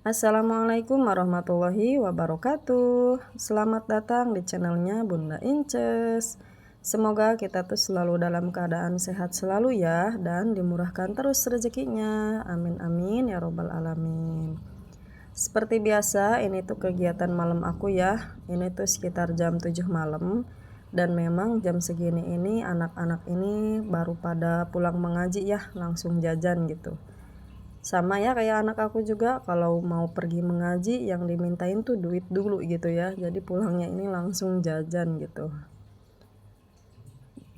Assalamualaikum warahmatullahi wabarakatuh. Selamat datang di channelnya Bunda Inces. Semoga kita tuh selalu dalam keadaan sehat selalu ya, dan dimurahkan terus rezekinya. Amin amin ya robbal alamin. Seperti biasa, ini tuh kegiatan malam aku ya. Ini tuh sekitar jam 7 malam. Dan memang jam segini ini anak-anak ini baru pada pulang mengaji ya, langsung jajan gitu. Sama ya kayak anak aku juga, kalau mau pergi mengaji yang dimintain tuh duit dulu gitu ya. Jadi pulangnya ini langsung jajan gitu.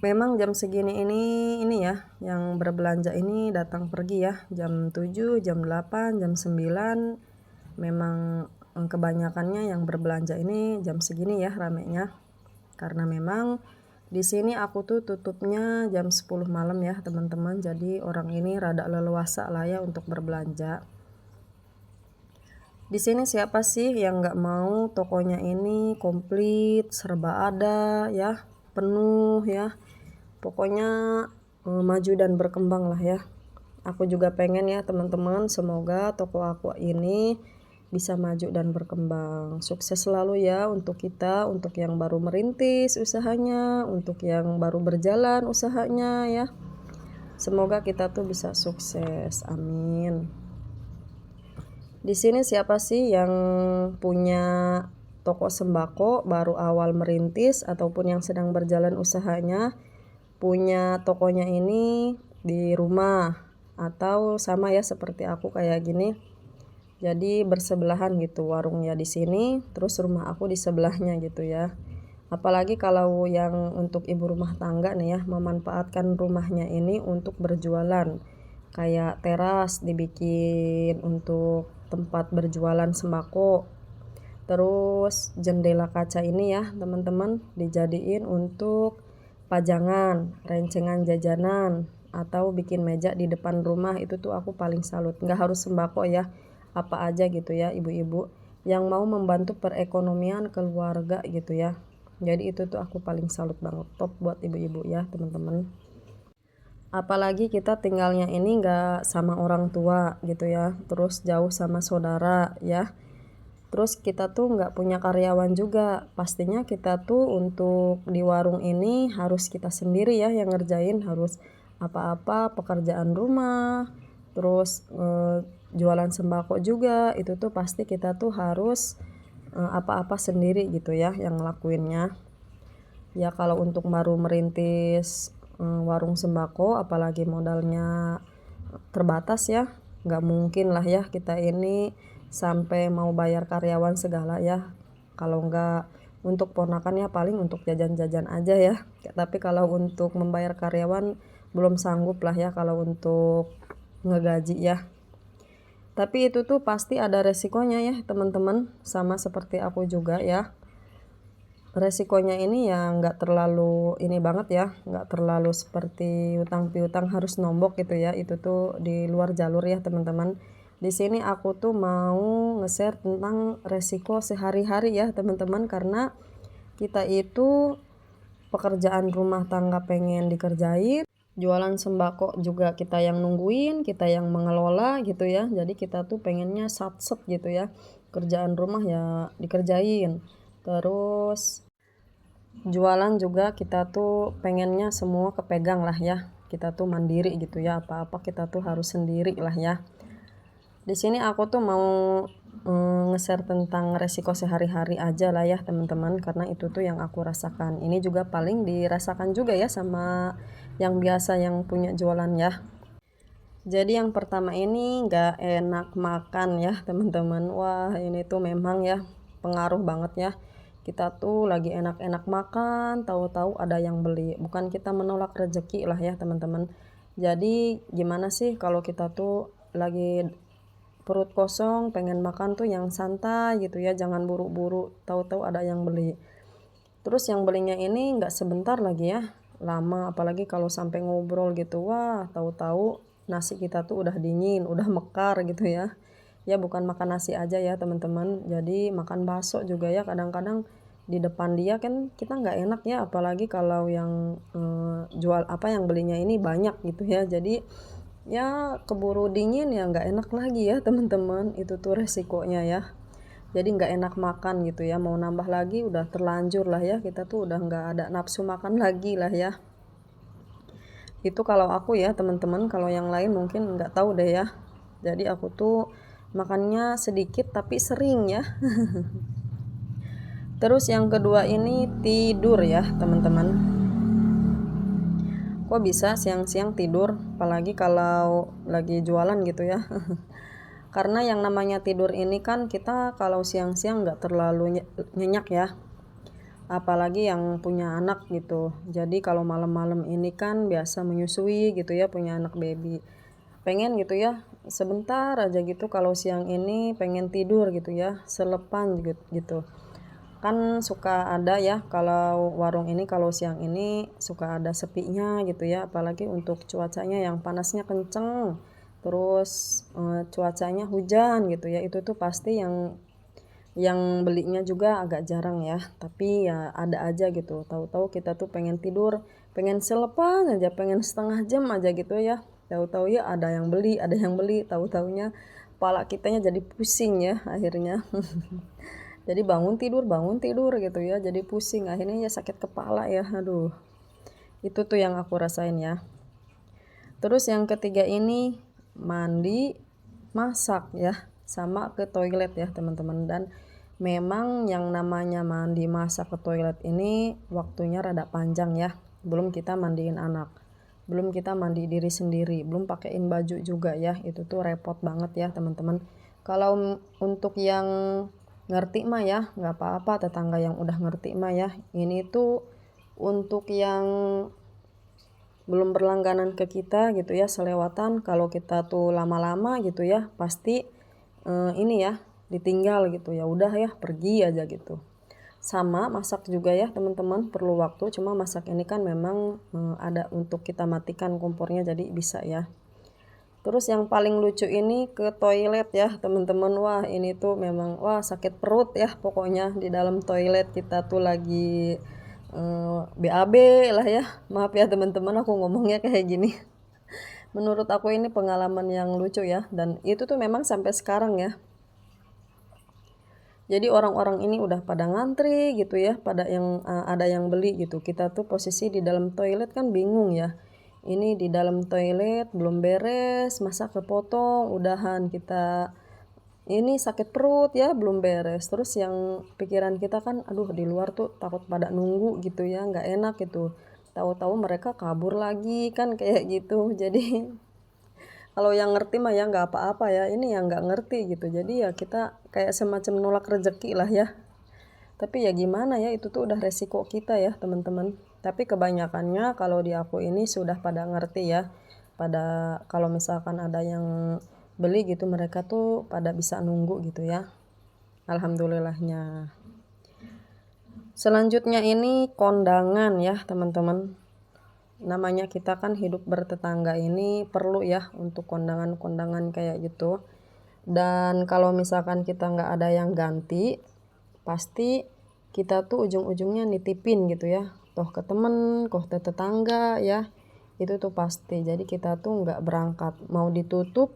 Memang jam segini ini ya, yang berbelanja ini datang pergi ya. Jam 7, jam 8, jam 9. Memang kebanyakannya yang berbelanja ini jam segini ya ramenya. Karena memang di sini aku tuh tutupnya jam 10 malam ya teman-teman. Jadi orang ini rada leluasa lah ya untuk berbelanja. Di sini siapa sih yang nggak mau tokonya ini komplit, serba ada ya, penuh ya. Pokoknya maju dan berkembang lah ya. Aku juga pengen ya teman-teman, semoga toko aku ini bisa maju dan berkembang. Sukses selalu ya untuk kita, untuk yang baru merintis usahanya, untuk yang baru berjalan usahanya ya. Semoga kita tuh bisa sukses. Amin. Di sini siapa sih yang punya toko sembako baru awal merintis ataupun yang sedang berjalan usahanya, punya tokonya ini di rumah atau sama ya seperti aku kayak gini. Jadi bersebelahan gitu, warungnya di sini, terus rumah aku di sebelahnya gitu ya. Apalagi kalau yang untuk ibu rumah tangga nih ya, memanfaatkan rumahnya ini untuk berjualan. Kayak teras dibikin untuk tempat berjualan sembako. Terus jendela kaca ini ya teman-teman dijadiin untuk pajangan, rencengan jajanan, atau bikin meja di depan rumah. Itu tuh aku paling salut. Nggak harus sembako ya, apa aja gitu ya ibu-ibu yang mau membantu perekonomian keluarga gitu ya. Jadi itu tuh aku paling salut banget, top buat ibu-ibu ya teman-teman. Apalagi kita tinggalnya ini nggak sama orang tua gitu ya, terus jauh sama saudara ya. Terus kita tuh nggak punya karyawan juga, pastinya kita tuh untuk di warung ini harus kita sendiri ya yang ngerjain, harus apa-apa pekerjaan rumah, terus jualan sembako juga, itu tuh pasti kita tuh harus apa-apa sendiri gitu ya yang ngelakuinnya. Ya kalau untuk baru merintis warung sembako, apalagi modalnya terbatas ya, nggak mungkin lah ya kita ini sampai mau bayar karyawan segala ya. Kalau nggak untuk ponakan ya paling untuk jajan-jajan aja ya. Tapi kalau untuk membayar karyawan belum sanggup lah ya kalau untuk ngegaji ya. Tapi itu tuh pasti ada resikonya ya teman-teman, sama seperti aku juga ya. Resikonya ini ya nggak terlalu ini banget ya, nggak terlalu seperti utang piutang harus nombok gitu ya, itu tuh di luar jalur ya teman-teman. Di sini aku tuh mau nge-share tentang resiko sehari-hari ya teman-teman, karena kita itu pekerjaan rumah tangga pengen dikerjain, jualan sembako juga kita yang nungguin, kita yang mengelola gitu ya. Jadi kita tuh pengennya satset gitu ya, kerjaan rumah ya dikerjain. Terus jualan juga kita tuh pengennya semua kepegang lah ya, kita tuh mandiri gitu ya, apa-apa kita tuh harus sendiri lah ya. Di sini aku tuh mau nge-share tentang resiko sehari-hari aja lah ya teman-teman, karena itu tuh yang aku rasakan. Ini juga paling dirasakan juga ya sama yang biasa yang punya jualan ya. Jadi yang pertama ini nggak enak makan ya teman-teman. Wah ini tuh memang ya pengaruh banget ya. Kita tuh lagi enak-enak makan, tahu-tahu ada yang beli. Bukan kita menolak rezeki lah ya teman-teman. Jadi gimana sih kalau kita tuh lagi perut kosong, pengen makan tuh yang santai gitu ya, jangan buru-buru, tahu-tahu ada yang beli. Terus yang belinya ini nggak sebentar lagi ya, lama, apalagi kalau sampai ngobrol gitu, wah tahu-tahu nasi kita tuh udah dingin, udah mekar gitu ya. Ya bukan makan nasi aja ya teman-teman, jadi makan bakso juga ya kadang-kadang di depan dia kan kita nggak enak ya, apalagi kalau yang jual apa yang belinya ini banyak gitu ya. Jadi ya keburu dingin ya nggak enak lagi ya teman-teman, itu tuh resikonya ya. Jadi nggak enak makan gitu ya, mau nambah lagi udah terlanjur lah ya, kita tuh udah nggak ada nafsu makan lagi lah ya. Itu kalau aku ya teman-teman, kalau yang lain mungkin nggak tahu deh ya. Jadi aku tuh makannya sedikit tapi sering ya. Terus yang kedua ini tidur ya teman-teman. Kok bisa siang-siang tidur, apalagi kalau lagi jualan gitu ya. Karena yang namanya tidur ini kan kita kalau siang-siang nggak terlalu nyenyak ya. Apalagi yang punya anak gitu. Jadi kalau malam-malam ini kan biasa menyusui gitu ya, punya anak baby. Pengen gitu ya, sebentar aja gitu kalau siang ini pengen tidur gitu ya, selepan gitu. Kan suka ada ya kalau warung ini kalau siang ini suka ada sepinya gitu ya, apalagi untuk cuacanya yang panasnya kenceng, terus cuacanya hujan gitu ya, itu tuh pasti yang belinya juga agak jarang ya, tapi ya ada aja gitu. Tahu-tahu kita tuh pengen tidur, pengen selepan aja, pengen setengah jam aja gitu ya. Tahu-tahu ya ada yang beli, tahu-taunya kepala kitanya jadi pusing ya akhirnya. Jadi bangun tidur gitu ya, jadi pusing, akhirnya ya sakit kepala ya, aduh. Itu tuh yang aku rasain ya. Terus yang ketiga ini mandi, masak ya, sama ke toilet ya teman-teman. Dan memang yang namanya mandi, masak, ke toilet ini waktunya rada panjang ya. Belum kita mandiin anak, belum kita mandi diri sendiri, belum pakein baju juga ya. Itu tuh repot banget ya teman-teman. Kalau untuk yang ngerti mah ya nggak apa-apa, tetangga yang udah ngerti mah ya. Ini tuh untuk yang belum berlangganan ke kita gitu ya, selewatan, kalau kita tuh lama-lama gitu ya pasti ini ya ditinggal gitu, ya udah ya pergi aja gitu. Sama masak juga ya teman-teman, perlu waktu, cuma masak ini kan memang ada untuk kita matikan kompornya jadi bisa ya. Terus yang paling lucu ini ke toilet ya teman-teman, wah ini tuh memang wah sakit perut ya pokoknya di dalam toilet, kita tuh lagi BAB lah ya. Maaf ya teman-teman aku ngomongnya kayak gini. Menurut aku ini pengalaman yang lucu ya, dan itu tuh memang sampai sekarang ya. Jadi orang-orang ini udah pada ngantri gitu ya, pada yang ada yang beli gitu. Kita tuh posisi di dalam toilet kan bingung ya. Ini di dalam toilet belum beres, masa kepotong, udahan kita ini sakit perut ya, belum beres. Terus yang pikiran kita kan, aduh di luar tuh takut pada nunggu gitu ya, nggak enak gitu. Tahu-tahu mereka kabur lagi kan kayak gitu. Jadi kalau yang ngerti mah ya nggak apa-apa ya, ini yang nggak ngerti gitu. Jadi ya kita kayak semacam nolak rezeki lah ya. Tapi ya gimana ya, itu tuh udah resiko kita ya teman-teman. Tapi kebanyakannya kalau di aku ini sudah pada ngerti ya. Pada kalau misalkan ada yang beli gitu, mereka tuh pada bisa nunggu gitu ya. Alhamdulillahnya. Selanjutnya ini kondangan ya teman-teman. Namanya kita kan hidup bertetangga ini perlu ya untuk kondangan-kondangan kayak gitu. Dan kalau misalkan kita nggak ada yang ganti, pasti kita tuh ujung-ujungnya nitipin gitu ya. Toh ke temen, toh ke tetangga ya. Itu tuh pasti. Jadi kita tuh nggak berangkat. Mau ditutup,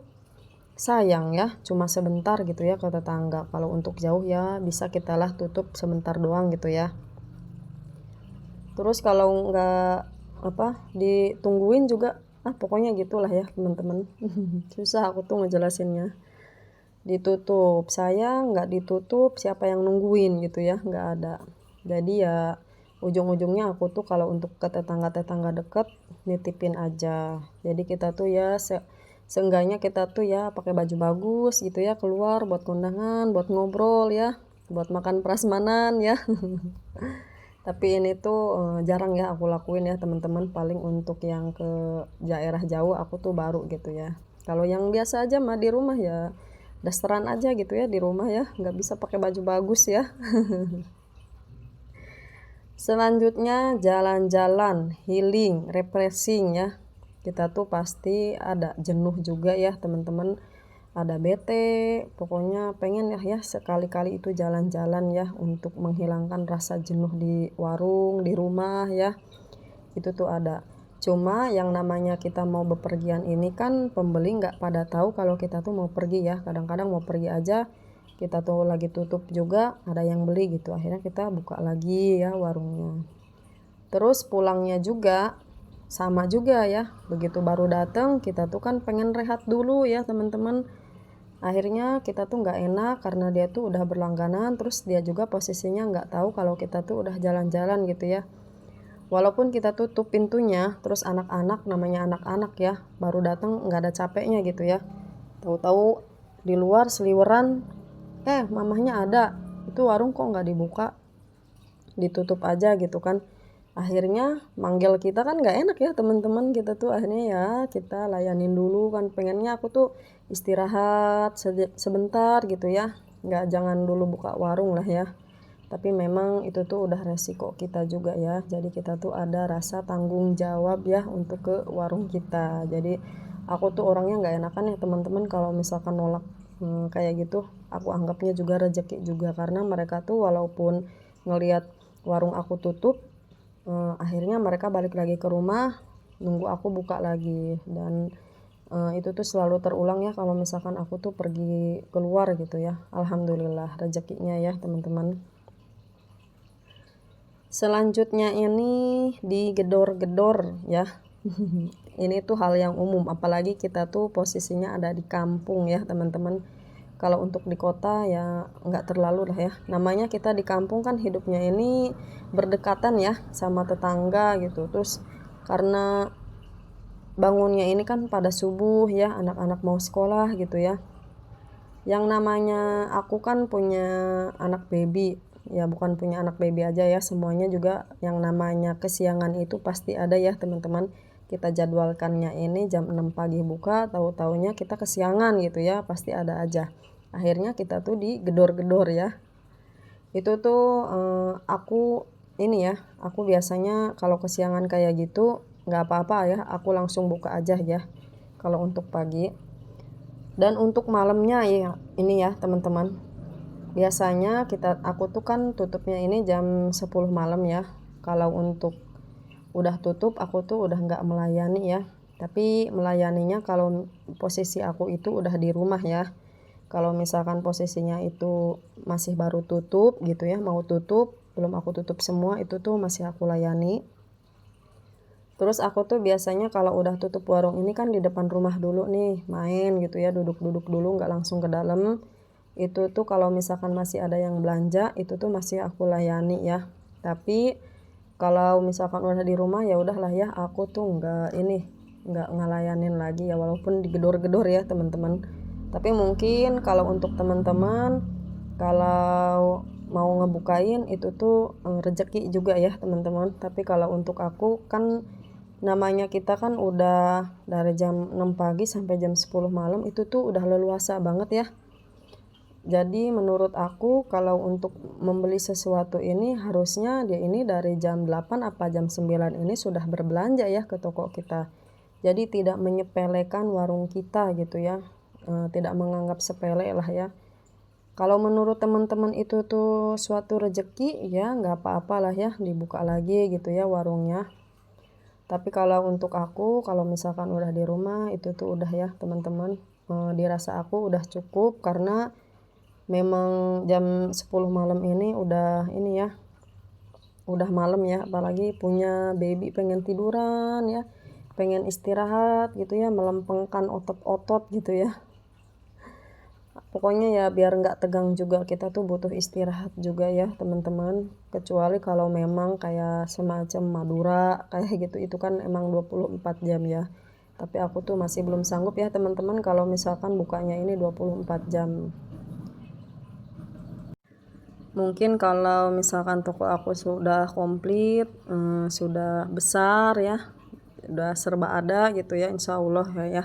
sayang ya. Cuma sebentar gitu ya ke tetangga. Kalau untuk jauh ya bisa kita lah tutup sebentar doang gitu ya. Terus kalau nggak ditungguin juga, pokoknya gitulah ya teman-teman. Susah aku tuh ngejelasinnya. Ditutup, saya nggak ditutup, siapa yang nungguin gitu ya, nggak ada. Jadi ya ujung-ujungnya aku tuh kalau untuk ke tetangga-tetangga deket nitipin aja. Jadi kita tuh ya seenggaknya kita tuh ya pakai baju bagus gitu ya, keluar buat kondangan, buat ngobrol ya, buat makan prasmanan ya. Tapi ini tuh jarang ya aku lakuin ya teman-teman, paling untuk yang ke daerah jauh aku tuh baru gitu ya. Kalau yang biasa aja mah di rumah ya dasteran aja gitu ya di rumah ya, nggak bisa pakai baju bagus ya. Selanjutnya jalan-jalan, healing, refreshing ya. Kita tuh pasti ada jenuh juga ya teman-teman, ada bete, pokoknya pengen ya sekali-kali itu jalan-jalan ya untuk menghilangkan rasa jenuh di warung, di rumah ya. Itu tuh ada. Cuma yang namanya kita mau bepergian ini kan pembeli nggak pada tahu kalau kita tuh mau pergi ya. Kadang-kadang mau pergi aja kita tuh lagi tutup juga ada yang beli gitu. Akhirnya kita buka lagi ya warungnya. Terus pulangnya juga sama juga ya. Begitu baru datang kita tuh kan pengen rehat dulu ya teman-teman. Akhirnya kita tuh nggak enak karena dia tuh udah berlangganan. Terus dia juga posisinya nggak tahu kalau kita tuh udah jalan-jalan gitu ya. Walaupun kita tutup pintunya, terus anak-anak namanya anak-anak ya, baru datang nggak ada capeknya gitu ya. Tahu-tahu di luar seliweran, mamahnya ada. Itu warung kok nggak dibuka, ditutup aja gitu kan. Akhirnya manggil kita kan nggak enak ya teman-teman, kita tuh akhirnya ya kita layanin dulu kan. Pengennya aku tuh istirahat sebentar gitu ya, nggak jangan dulu buka warung lah ya. Tapi memang itu tuh udah resiko kita juga ya. Jadi kita tuh ada rasa tanggung jawab ya untuk ke warung kita. Jadi aku tuh orangnya nggak enakan ya teman-teman kalau misalkan nolak kayak gitu. Aku anggapnya juga rezeki juga karena mereka tuh walaupun ngelihat warung aku tutup, akhirnya mereka balik lagi ke rumah nunggu aku buka lagi. Dan itu tuh selalu terulang ya kalau misalkan aku tuh pergi keluar gitu ya. Alhamdulillah rezekinya ya teman-teman. Selanjutnya ini digedor-gedor ya. Ini tuh hal yang umum, apalagi kita tuh posisinya ada di kampung ya teman-teman. Kalau untuk di kota ya nggak terlalu lah ya. Namanya kita di kampung kan hidupnya ini berdekatan ya sama tetangga gitu. Terus karena bangunnya ini kan pada subuh ya, anak-anak mau sekolah gitu ya. Yang namanya aku kan punya anak baby, ya bukan punya anak baby aja ya, semuanya juga yang namanya kesiangan itu pasti ada ya teman-teman. Kita jadwalkannya ini jam 6 pagi buka, tahu-taunya kita kesiangan gitu ya, pasti ada aja. Akhirnya kita tuh digedor-gedor ya. Itu tuh aku ini ya, aku biasanya kalau kesiangan kayak gitu nggak apa-apa ya, aku langsung buka aja ya kalau untuk pagi. Dan untuk malamnya ya ini ya teman-teman. Biasanya aku tuh kan tutupnya ini jam 10 malam ya. Kalau untuk udah tutup aku tuh udah nggak melayani ya. Tapi melayaninya kalau posisi aku itu udah di rumah ya. Kalau misalkan posisinya itu masih baru tutup gitu ya, mau tutup, belum aku tutup semua, itu tuh masih aku layani. Terus aku tuh biasanya kalau udah tutup warung ini kan di depan rumah dulu nih, main gitu ya, duduk-duduk dulu, nggak langsung ke dalam. Itu tuh kalau misalkan masih ada yang belanja, itu tuh masih aku layani ya. Tapi kalau misalkan udah di rumah ya udahlah ya, aku tuh nggak ngelayanin lagi ya, walaupun digedor-gedor ya teman-teman. Tapi mungkin kalau untuk teman-teman, kalau mau ngebukain itu tuh rezeki juga ya teman-teman. Tapi kalau untuk aku kan namanya kita kan udah dari jam 6 pagi sampai jam 10 malam itu tuh udah leluasa banget ya. Jadi menurut aku kalau untuk membeli sesuatu ini harusnya dia ini dari jam 8 apa jam 9 ini sudah berbelanja ya ke toko kita. Jadi tidak menyepelekan warung kita gitu ya. Tidak menganggap sepele lah ya. Kalau menurut teman-teman itu tuh suatu rezeki ya nggak apa-apalah ya dibuka lagi gitu ya warungnya. Tapi kalau untuk aku, kalau misalkan udah di rumah itu tuh udah ya teman-teman, dirasa aku udah cukup karena memang jam 10 malam ini udah ini ya, udah malam ya, apalagi punya baby pengen tiduran ya, pengen istirahat gitu ya, melempengkan otot-otot gitu ya. Pokoknya ya biar nggak tegang juga kita tuh butuh istirahat juga ya teman-teman. Kecuali kalau memang kayak semacam Madura kayak gitu itu kan emang 24 jam ya. Tapi aku tuh masih belum sanggup ya teman-teman kalau misalkan bukanya ini 24 jam. Mungkin kalau misalkan toko aku sudah komplit, sudah besar ya, udah serba ada gitu ya, insya Allah ya,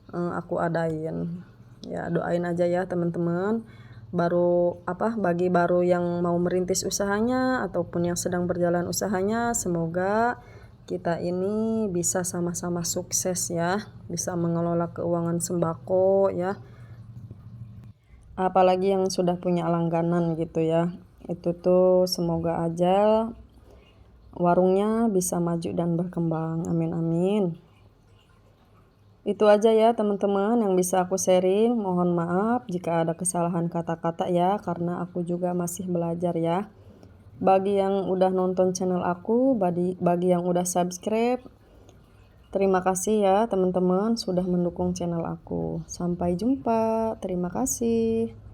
aku adain. Ya doain aja ya teman-teman. Bagi baru yang mau merintis usahanya ataupun yang sedang berjalan usahanya, semoga kita ini bisa sama-sama sukses ya, bisa mengelola keuangan sembako ya. Apalagi yang sudah punya langganan gitu ya. Itu tuh semoga aja warungnya bisa maju dan berkembang. Amin amin. Itu aja ya teman-teman yang bisa aku sharing. Mohon maaf jika ada kesalahan kata-kata ya, karena aku juga masih belajar ya. Bagi yang udah nonton channel aku, bagi yang udah subscribe, terima kasih ya teman-teman sudah mendukung channel aku. Sampai jumpa. Terima kasih.